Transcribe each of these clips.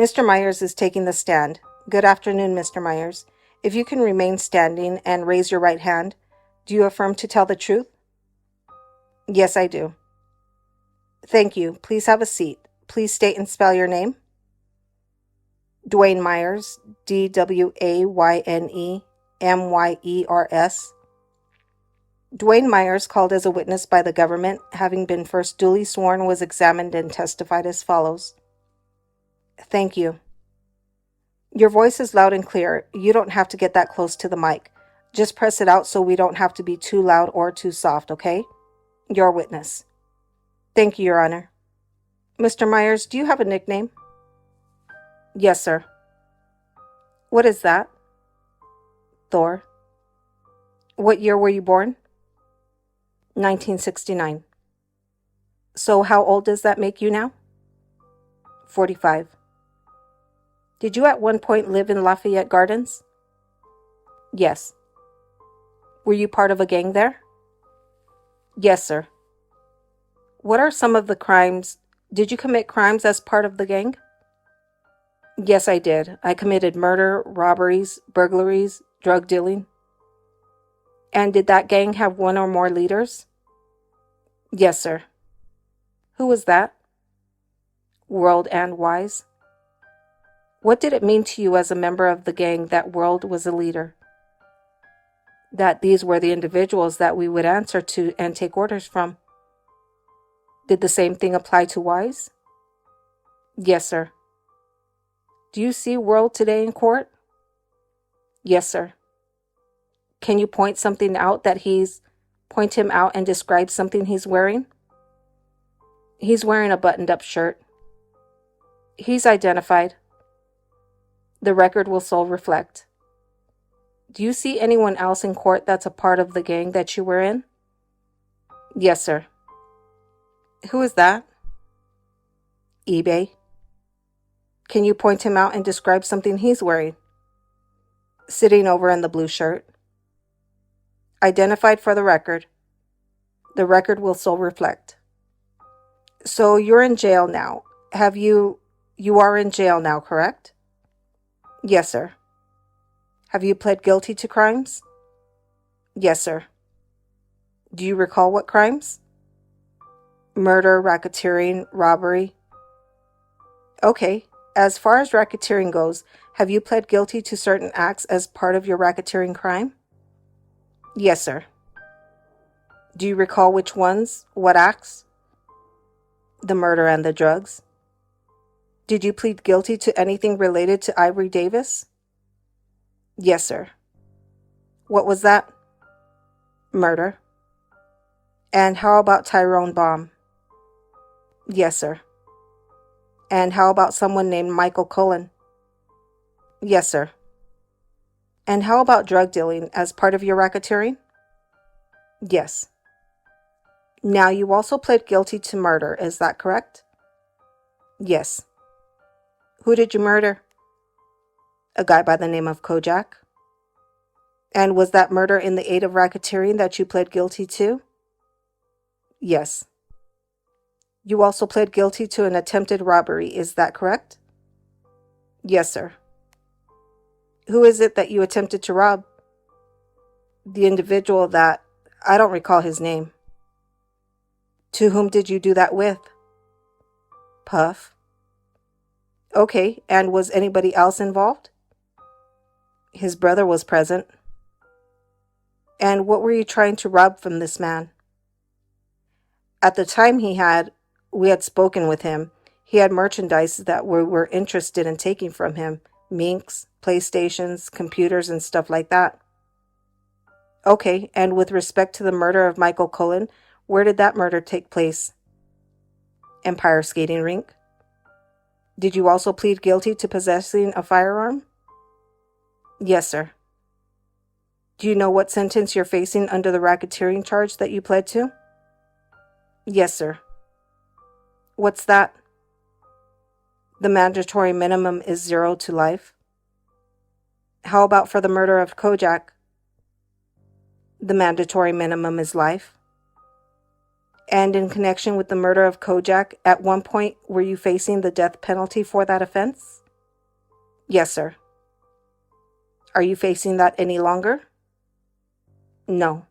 Mr. Myers is taking the stand. Good afternoon, Mr. Myers. If you can remain standing and raise your right hand, do you affirm to tell the truth? Yes, I do. Thank you. Please have a seat. Please state and spell your name. Dwayne Myers, DWAYNEMYERS. Dwayne Myers, called as a witness by the government, having been first duly sworn, was examined and testified as follows. Thank you. Your voice is loud and clear. You don't have to get that close to the mic. Just press it out so we don't have to be too loud or too soft, okay? Your witness. Thank you, Your Honor. Mr. Myers, do you have a nickname? Yes, sir. What is that? Thor. What year were you born? 1969. So how old does that make you now? 45. Did you at one point live in Lafayette Gardens? Yes. Were you part of a gang there? Yes, sir. What are some of the crimes? Did you commit crimes as part of the gang? Yes, I did. I committed murder, robberies, burglaries, drug dealing. And did that gang have one or more leaders? Yes, sir. Who was that? World and Wise. What did it mean to you as a member of the gang that World was a leader? That these were the individuals that we would answer to and take orders from. Did the same thing apply to Wise? Yes, sir. Do you see World today in court? Yes, sir. Can you point him out and describe something he's wearing? He's wearing a buttoned-up shirt. He's identified. The record will so reflect. Do you see anyone else in court that's a part of the gang that you were in? Yes, sir. Who is that? eBay. Can you point him out and describe something he's wearing? Sitting over in the blue shirt. Identified for the record. The record will so reflect. So you're in jail now. You are in jail now, correct? Yes, sir. Have you pled guilty to crimes? Yes, sir. Do you recall what crimes? Murder, racketeering, robbery. Okay. As far as racketeering goes, have you pled guilty to certain acts as part of your racketeering crime? Yes, sir. Do you recall which ones? What acts? The murder and the drugs. Did you plead guilty to anything related to Ivory Davis? Yes, sir. What was that? Murder. And how about Tyrone Baum? Yes, sir. And how about someone named Michael Cullen? Yes, sir. And how about drug dealing as part of your racketeering? Yes. Now you also pled guilty to murder, is that correct? Yes. Who did you murder? A guy by the name of Kojak. And was that murder in the aid of racketeering that you pled guilty to? Yes. You also pled guilty to an attempted robbery, is that correct? Yes, sir. Who is it that you attempted to rob? The individual that, I don't recall his name. To whom did you do that with? Puff. Okay, and was anybody else involved? His brother was present. And what were you trying to rob from this man? At the time we had spoken with him. He had merchandise that we were interested in taking from him. Minks, PlayStations, computers, and stuff like that. Okay, and with respect to the murder of Michael Cullen, where did that murder take place? Empire Skating Rink. Did you also plead guilty to possessing a firearm? Yes, sir. Do you know what sentence you're facing under the racketeering charge that you pled to? Yes, sir. What's that? The mandatory minimum is 0 to life. How about for the murder of Kojak? The mandatory minimum is life. And in connection with the murder of Kojak, at one point were you facing the death penalty for that offense? Yes, sir. Are you facing that any longer? No.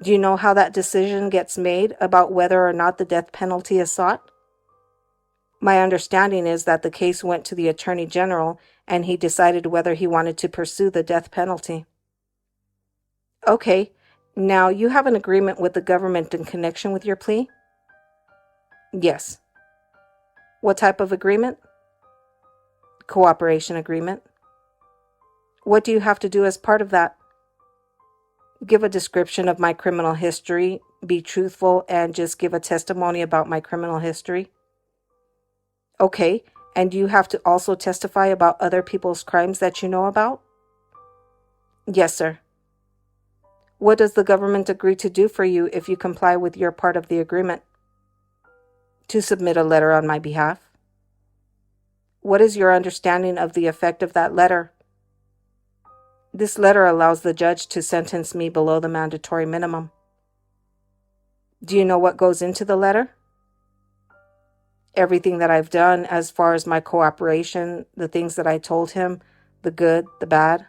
Do you know how that decision gets made about whether or not the death penalty is sought? My understanding is that the case went to the Attorney General and he decided whether he wanted to pursue the death penalty. Okay. Now, you have an agreement with the government in connection with your plea? Yes. What type of agreement? Cooperation agreement. What do you have to do as part of that? Give a description of my criminal history, be truthful, and just give a testimony about my criminal history. Okay, and you have to also testify about other people's crimes that you know about? Yes, sir. What does the government agree to do for you if you comply with your part of the agreement? To submit a letter on my behalf. What is your understanding of the effect of that letter? This letter allows the judge to sentence me below the mandatory minimum. Do you know what goes into the letter? Everything that I've done as far as my cooperation, the things that I told him, the good, the bad.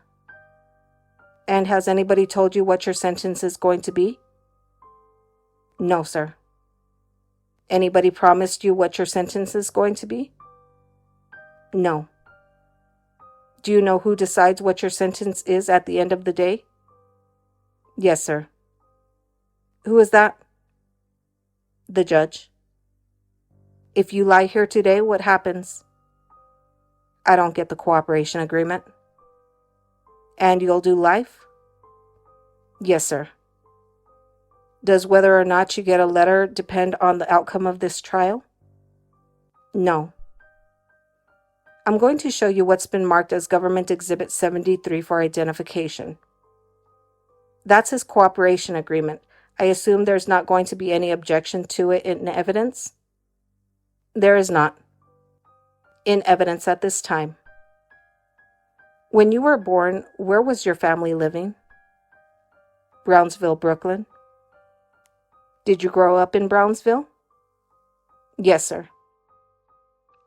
And has anybody told you what your sentence is going to be? No, sir. Anybody promised you what your sentence is going to be? No. Do you know who decides what your sentence is at the end of the day? Yes, sir. Who is that? The judge. If you lie here today, what happens? I don't get the cooperation agreement. And you'll do life? Yes, sir. Does whether or not you get a letter depend on the outcome of this trial? No. I'm going to show you what's been marked as Government Exhibit 73 for identification. That's his cooperation agreement. I assume there's not going to be any objection to it in evidence? There is not. In evidence at this time. When you were born, where was your family living? Brownsville, Brooklyn. Did you grow up in Brownsville? Yes, sir.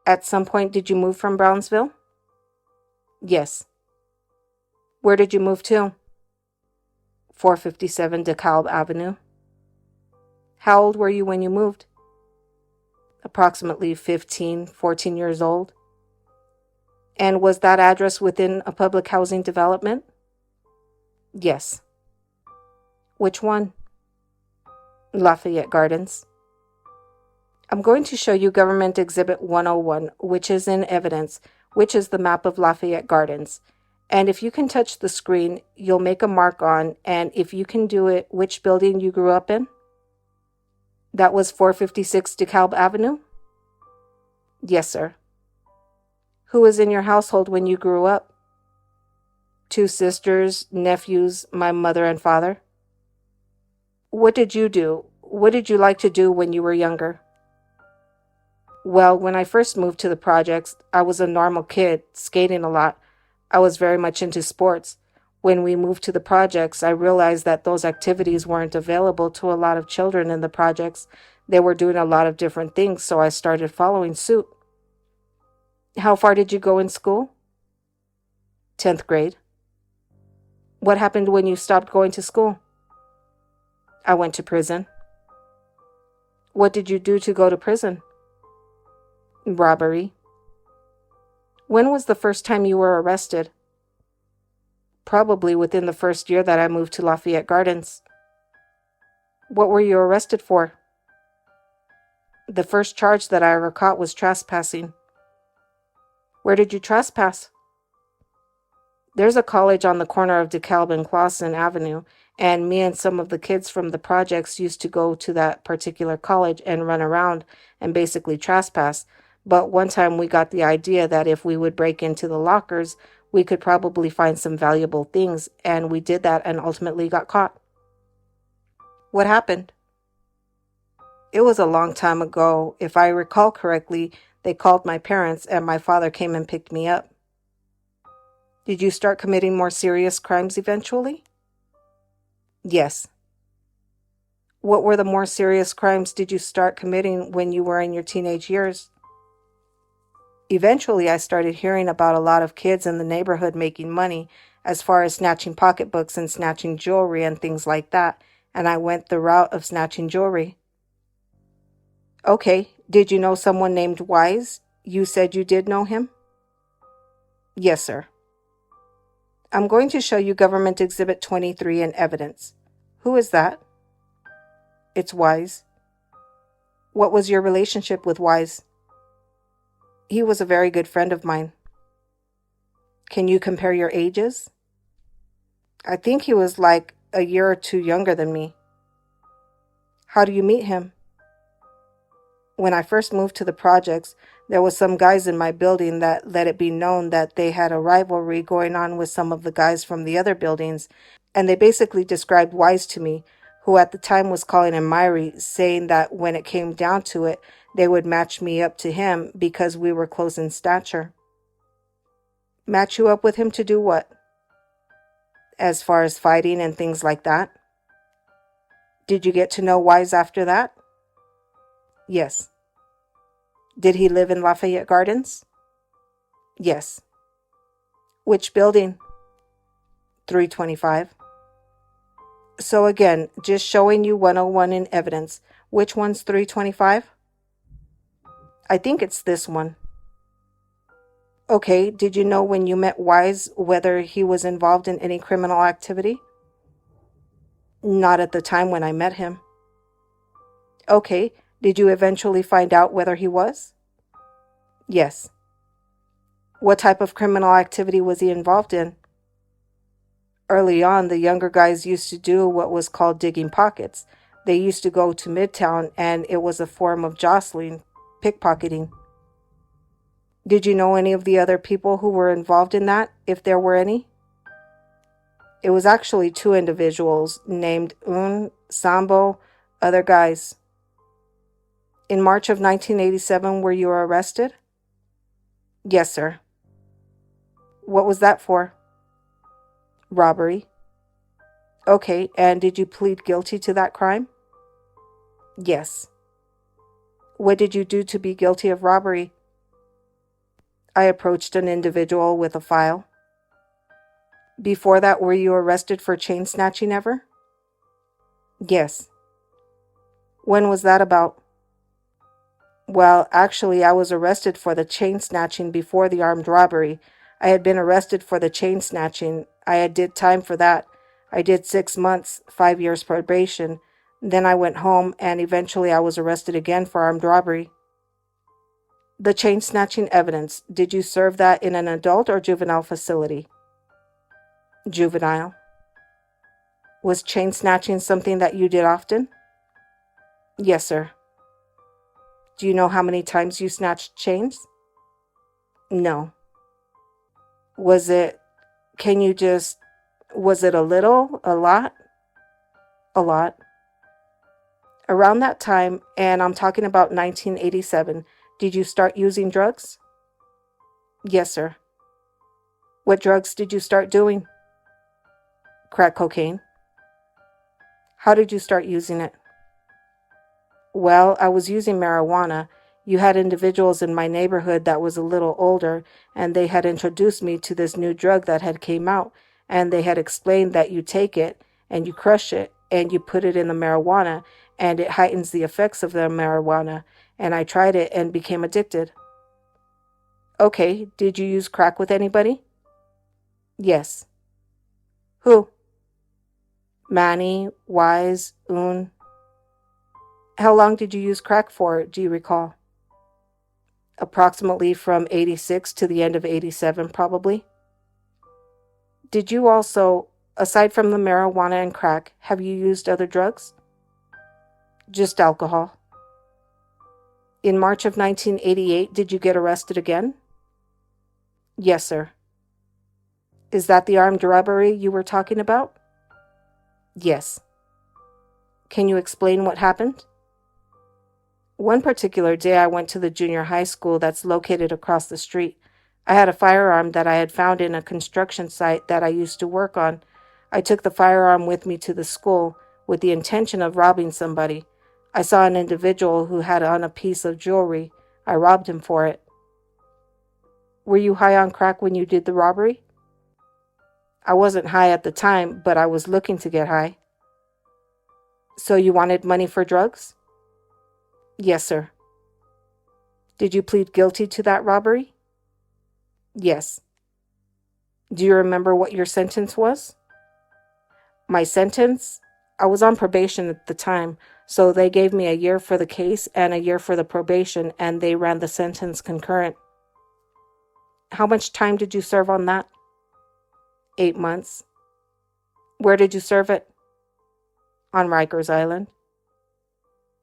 At some point, did you move from Brownsville? Yes. Where did you move to? 457 DeKalb Avenue. How old were you when you moved? Approximately 15, 14 years old. And was that address within a public housing development? Yes. Which one? Lafayette Gardens. I'm going to show you Government Exhibit 101, which is in evidence, which is the map of Lafayette Gardens. And if you can touch the screen, you'll make a mark on, and if you can do it, which building you grew up in? That was 456 DeKalb Avenue? Yes, sir. Who was in your household when you grew up? 2 sisters, nephews, my mother and father. What did you do? What did you like to do when you were younger? Well, when I first moved to the projects, I was a normal kid, skating a lot. I was very much into sports. When we moved to the projects, I realized that those activities weren't available to a lot of children in the projects. They were doing a lot of different things, so I started following suit. How far did you go in school? 10th grade. What happened when you stopped going to school? I went to prison. What did you do to go to prison? Robbery. When was the first time you were arrested? Probably within the first year that I moved to Lafayette Gardens. What were you arrested for? The first charge that I ever caught was trespassing. Where did you trespass? There's a college on the corner of DeKalb and Clawson Avenue, and me and some of the kids from the projects used to go to that particular college and run around and basically trespass. But one time we got the idea that if we would break into the lockers, we could probably find some valuable things, and we did that and ultimately got caught. What happened? It was a long time ago. If I recall correctly, they called my parents and my father came and picked me up. Did you start committing more serious crimes eventually? Yes. What were the more serious crimes did you start committing when you were in your teenage years? Eventually, I started hearing about a lot of kids in the neighborhood making money as far as snatching pocketbooks and snatching jewelry and things like that, and I went the route of snatching jewelry. Okay, did you know someone named Wise? You said you did know him? Yes, sir. I'm going to show you Government Exhibit 23 in evidence. Who is that? It's Wise. What was your relationship with Wise? He was a very good friend of mine. Can you compare your ages? I think he was like a year or two younger than me. How do you meet him? When I first moved to the projects, there was some guys in my building that let it be known that they had a rivalry going on with some of the guys from the other buildings, and they basically described Wise to me, who at the time was calling him Myrie, saying that when it came down to it, they would match me up to him because we were close in stature. Match you up with him to do what? As far as fighting and things like that? Did you get to know Wise after that? Yes. Did he live in Lafayette Gardens? Yes. Which building? 325. So again, just showing you 101 in evidence. Which one's 325? I think it's this one. Okay, did you know when you met Wise whether he was involved in any criminal activity? Not at the time when I met him. Okay, did you eventually find out whether he was? Yes. What type of criminal activity was he involved in? Early on, the younger guys used to do what was called digging pockets. They used to go to Midtown, and it was a form of jostling, pickpocketing. Did you know any of the other people who were involved in that, if there were any? It was actually two individuals named Sambo, other guys. In March of 1987, were you arrested? Yes, sir. What was that for? Robbery. Okay, and did you plead guilty to that crime? Yes. What did you do to be guilty of robbery? I approached an individual with a file. Before that, were you arrested for chain snatching ever? Yes. When was that about? Well, actually, I was arrested for the chain snatching before the armed robbery. I had been arrested for the chain snatching. I had did time for that. I did 6 months, 5 years probation. Then I went home, and eventually I was arrested again for armed robbery. The chain snatching evidence, did you serve that in an adult or juvenile facility? Juvenile. Was chain snatching something that you did often? Yes, sir. Do you know how many times you snatched chains? No. Was it a little, a lot? A lot. Around that time, and I'm talking about 1987, did you start using drugs? Yes, sir. What drugs did you start doing? Crack cocaine. How did you start using it? Well, I was using marijuana. You had individuals in my neighborhood that was a little older, and they had introduced me to this new drug that had came out, and they had explained that you take it, and you crush it, and you put it in the marijuana, and it heightens the effects of the marijuana, and I tried it and became addicted. Okay, did you use crack with anybody? Yes. Who? Manny, Wise, Un. How long did you use crack for, do you recall? Approximately from 86 to the end of 87, probably. Did you also, aside from the marijuana and crack, have you used other drugs? Just alcohol. In March of 1988, did you get arrested again? Yes, sir. Is that the armed robbery you were talking about? Yes. Can you explain what happened? One particular day, I went to the junior high school that's located across the street. I had a firearm that I had found in a construction site that I used to work on. I took the firearm with me to the school with the intention of robbing somebody. I saw an individual who had on a piece of jewelry. I robbed him for it. Were you high on crack when you did the robbery? I wasn't high at the time, but I was looking to get high. So you wanted money for drugs? Yes, sir. Did you plead guilty to that robbery? Yes. Do you remember what your sentence was? My sentence? I was on probation at the time, so they gave me a year for the case and a year for the probation, and they ran the sentence concurrent. How much time did you serve on that? 8 months. Where did you serve it? On Rikers Island.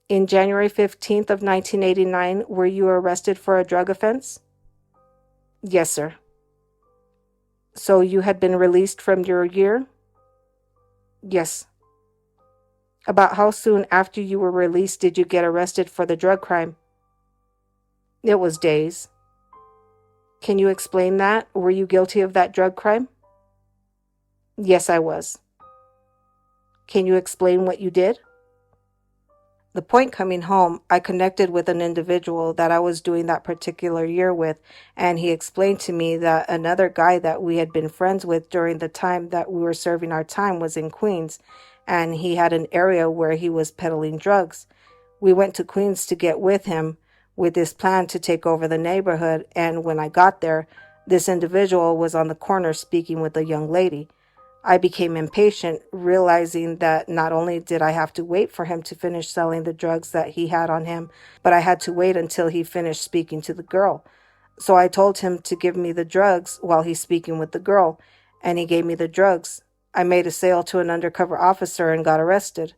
In January 15th of 1989, were you arrested for a drug offense? Yes, sir. So you had been released from your year? Yes. About how soon after you were released did you get arrested for the drug crime? It was days. Can you explain that? Were you guilty of that drug crime? Yes, I was. Can you explain what you did? The point coming home, I connected with an individual that I was doing that particular year with, and he explained to me that another guy that we had been friends with during the time that we were serving our time was in Queens, and he had an area where he was peddling drugs. We went to Queens to get with him with this plan to take over the neighborhood, and when I got there, this individual was on the corner speaking with a young lady. I became impatient, realizing that not only did I have to wait for him to finish selling the drugs that he had on him, but I had to wait until he finished speaking to the girl. So I told him to give me the drugs while he's speaking with the girl, and he gave me the drugs. I made a sale to an undercover officer and got arrested.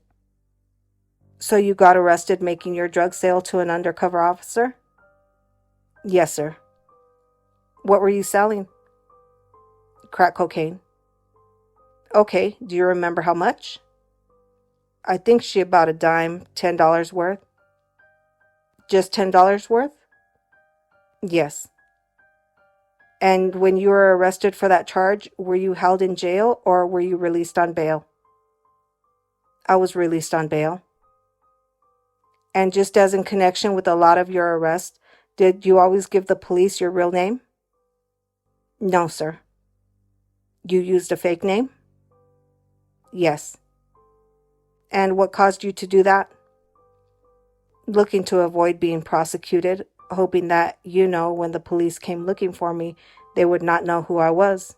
So you got arrested making your drug sale to an undercover officer? Yes, sir. What were you selling? Crack cocaine. Okay, do you remember how much? I think she about a dime, $10 worth. Just $10 worth? Yes. And when you were arrested for that charge, were you held in jail or were you released on bail? I was released on bail. And just as in connection with a lot of your arrests, did you always give the police your real name? No, sir. You used a fake name? Yes. And what caused you to do that? Looking to avoid being prosecuted, hoping that, when the police came looking for me, they would not know who I was.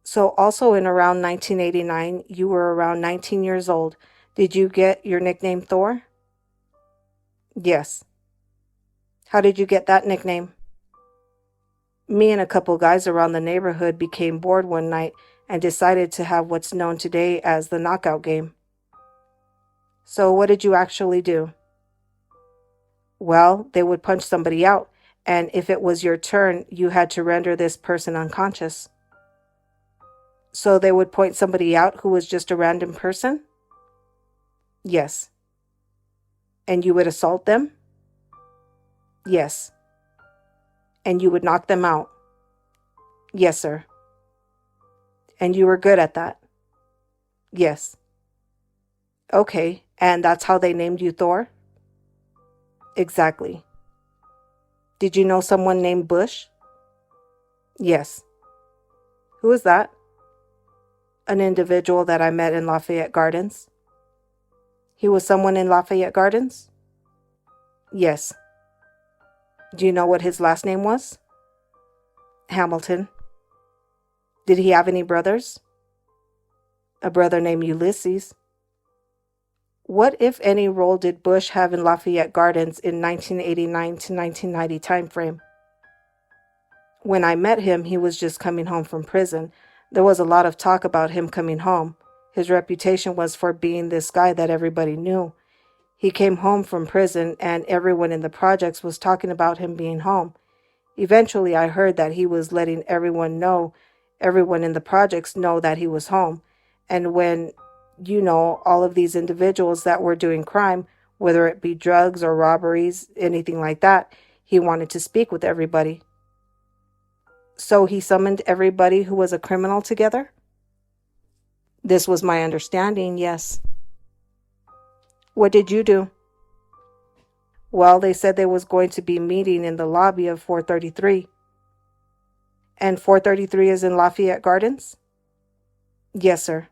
So also in around 1989, you were around 19 years old. Did you get your nickname Thor? Yes. How did you get that nickname? Me and a couple guys around the neighborhood became bored one night and decided to have what's known today as the knockout game. So what did you actually do? Well, they would punch somebody out, and if it was your turn, you had to render this person unconscious. So they would point somebody out who was just a random person? Yes. And you would assault them? Yes. And you would knock them out? Yes, sir. And you were good at that? Yes. Okay, and that's how they named you Thor? Exactly. Did you know someone named Bush? Yes. Who is that? An individual that I met in Lafayette Gardens. He was someone in Lafayette Gardens? Yes. Do you know what his last name was? Hamilton. Did he have any brothers? A brother named Ulysses. What, if any, role did Bush have in Lafayette Gardens in 1989 to 1990 timeframe? When I met him, he was just coming home from prison. There was a lot of talk about him coming home. His reputation was for being this guy that everybody knew. He came home from prison, and everyone in the projects was talking about him being home. Eventually, I heard that he was letting everyone in the projects know that he was home. And when, all of these individuals that were doing crime, whether it be drugs or robberies, anything like that, he wanted to speak with everybody. So he summoned everybody who was a criminal together? This was my understanding, yes. What did you do? Well, they said they was going to be meeting in the lobby of 433. And 433 is in Lafayette Gardens? Yes, sir.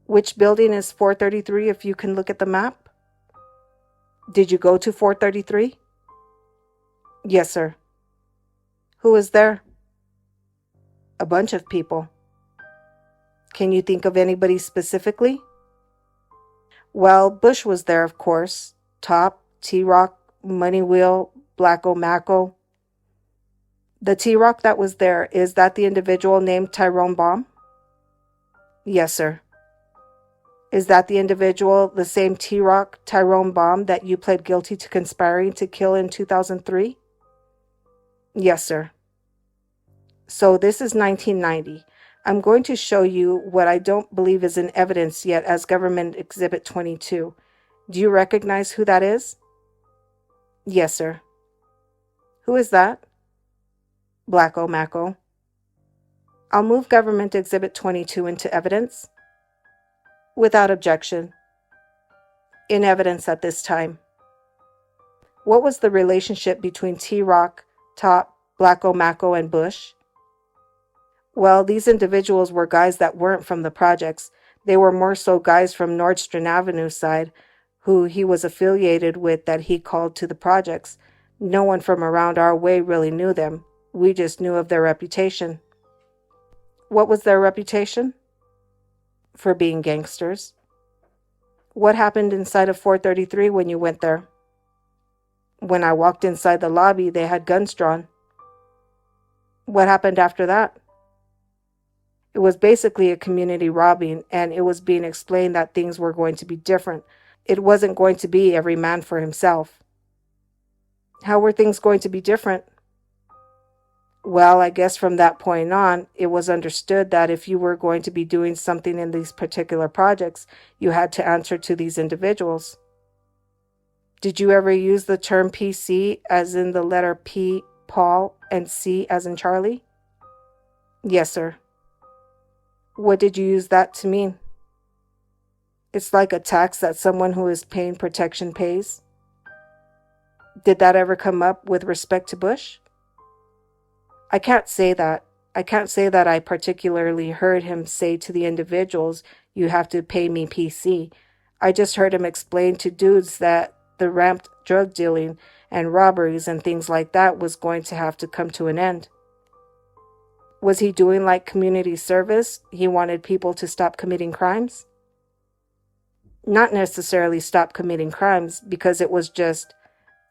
Which building is 433 if you can look at the map? Did you go to 433? Yes, sir. Who was there? A bunch of people. Can you think of anybody specifically? Well, Bush was there, of course. Top, T-Rock, Money Wheel, Blacko Macko. The T-Rock that was there, is that the individual named Tyrone Baum? Yes, sir. Is that the individual, the same T-Rock, Tyrone Baum, that you pled guilty to conspiring to kill in 2003? Yes, sir. So this is 1990. I'm going to show you what I don't believe is in evidence yet as Government Exhibit 22. Do you recognize who that is? Yes, sir. Who is that? Blacko Macko. I'll move Government Exhibit 22 into evidence. Without objection. In evidence at this time. What was the relationship between T-Rock, Top, Blacko Macko, and Bush? Well, these individuals were guys that weren't from the projects. They were more so guys from Nordstrom Avenue side, who he was affiliated with that he called to the projects. No one from around our way really knew them. We just knew of their reputation. What was their reputation? For being gangsters. What happened inside of 433 when you went there? When I walked inside the lobby, they had guns drawn. What happened after that? It was basically a community robbing, and it was being explained that things were going to be different. It wasn't going to be every man for himself. How were things going to be different? Well, I guess from that point on, it was understood that if you were going to be doing something in these particular projects, you had to answer to these individuals. Did you ever use the term PC as in the letter P, Paul, and C as in Charlie? Yes, sir. What did you use that to mean? It's like a tax that someone who is paying protection pays. Did that ever come up with respect to Bush? I can't say that. I can't say that I particularly heard him say to the individuals, you have to pay me PC. I just heard him explain to dudes that the ramped drug dealing and robberies and things like that was going to have to come to an end. Was he doing like community service? He wanted people to stop committing crimes? Not necessarily stop committing crimes, because it was just,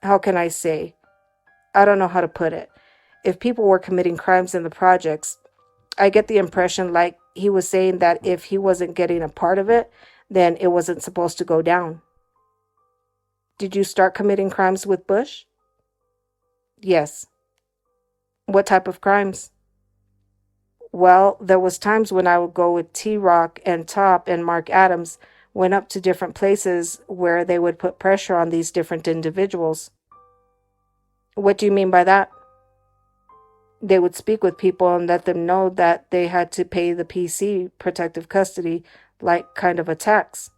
how can I say? I don't know how to put it. If people were committing crimes in the projects, I get the impression like he was saying that if he wasn't getting a part of it, then it wasn't supposed to go down. Did you start committing crimes with Bush? Yes. What type of crimes? Well, there was times when I would go with T-Rock and Top and Mark Adams, went up to different places where they would put pressure on these different individuals. What do you mean by that? They would speak with people and let them know that they had to pay the PC, protective custody, like kind of a tax.